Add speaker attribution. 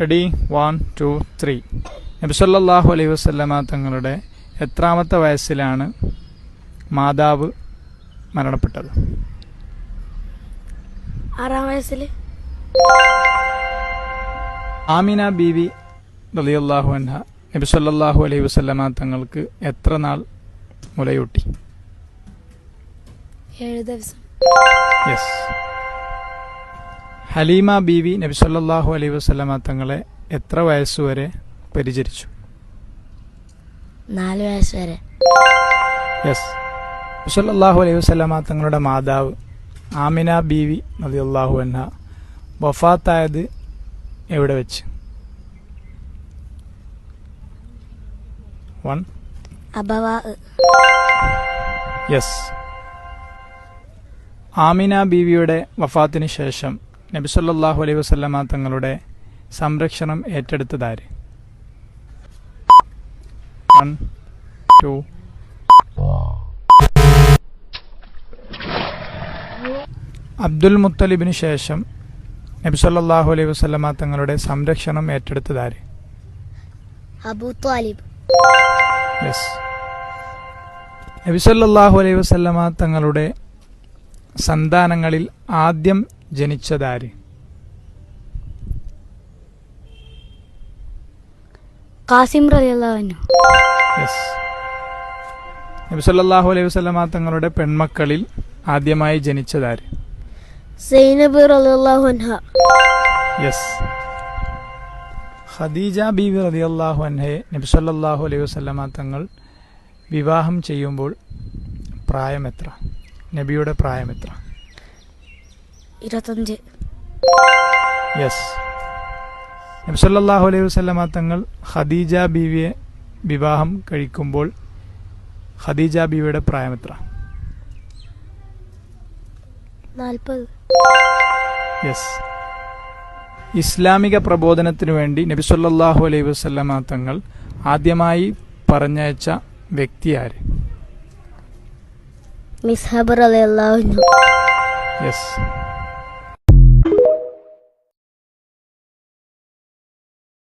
Speaker 1: Ready 1 2 3. നബി സല്ലല്ലാഹു അലൈഹി വസല്ലമ തങ്ങളുടെ എത്രാമത്തെ വയസ്സിലാണ് മാതാവ് മരണപ്പെട്ടത്?
Speaker 2: 6-ാം വയസ്സിൽ.
Speaker 1: ആമിന ബീവി റളിയല്ലാഹു അൻഹ നബി സല്ലല്ലാഹു അലൈഹി വസല്ലമ തങ്ങൾക്ക് എത്ര നാൾ മുലയൂട്ടി?
Speaker 2: 7 ദിവസം.
Speaker 1: യെസ്. ഹലീമ ബീവി നബി സല്ലല്ലാഹു അലൈഹി വസല്ലമ തങ്ങളെ എത്ര വയസ്സുവരെ പരിചരിച്ചു?
Speaker 2: 4 വയസ്സ് വരെ.
Speaker 1: യെസ്. നബി സല്ലല്ലാഹു അലൈഹി വസല്ലമ തങ്ങളുടെ മാതാവ് ആമിന ബീവി റളിയല്ലാഹു അൻഹ വഫാത്തായത് എവിടെ വെച്ച്? 1.
Speaker 2: അബവാ.
Speaker 1: യെസ്. ആമിന ബീവിയുടെ വഫാത്തിന് ശേഷം നബി സല്ലല്ലാഹു അലൈഹി വസല്ലമ തങ്ങളുടെ സംരക്ഷണം ഏറ്റെടുത്തതാര്? 1 2. അബ്ദുൽ മുത്തലിബിന് ശേഷം നബി സല്ലല്ലാഹു അലൈഹി വസല്ലമ തങ്ങളുടെ സംരക്ഷണം ഏറ്റെടുത്തതാര്?
Speaker 2: അബൂ ത്വാലിബ്.
Speaker 1: യെസ്. നബി സല്ലല്ലാഹു അലൈഹി വസല്ലമ തങ്ങളുടെ സന്താനങ്ങളിൽ ആദ്യം ജനിച്ചതാര്?
Speaker 2: ഖാസിം റളിയല്ലാഹു അൻഹു.
Speaker 1: യെസ്. നബി സല്ലല്ലാഹു അലൈഹി വസല്ലമ തങ്ങളുടെ പെൺമക്കളിൽ ആദ്യമായി ജനിച്ചതാര്?
Speaker 2: സൈനബ് റളിയല്ലാഹു അൻഹ.
Speaker 1: യെസ്. ഖദീജ ബീവി റളിയല്ലാഹു അൻഹയെ നബി സല്ലല്ലാഹു അലൈഹി വസല്ലമ തങ്ങൾ വിവാഹം ചെയ്യുമ്പോൾ പ്രായം എത്ര? നബിയുടെ പ്രായം എത്ര?
Speaker 2: 25.
Speaker 1: യെസ്. നബി സല്ലല്ലാഹു അലൈഹി വസല്ലമ തങ്ങൾ ഖദീജ ബീവിയെ വിവാഹം കഴിക്കുമ്പോൾ ഖദീജ ബീവിയുടെ പ്രായം എത്ര?
Speaker 2: 40.
Speaker 1: യെസ്. ഇസ്ലാമിക പ്രബോധനത്തിനു വേണ്ടി നബി സല്ലല്ലാഹു അലൈഹി വസല്ലമ തങ്ങൾ ആദ്യമായി പറഞ്ഞയച്ച വ്യക്തി ആര്?
Speaker 2: മിസ്ഹബ് റളിയല്ലാഹു അൻഹു.
Speaker 1: യെസ്.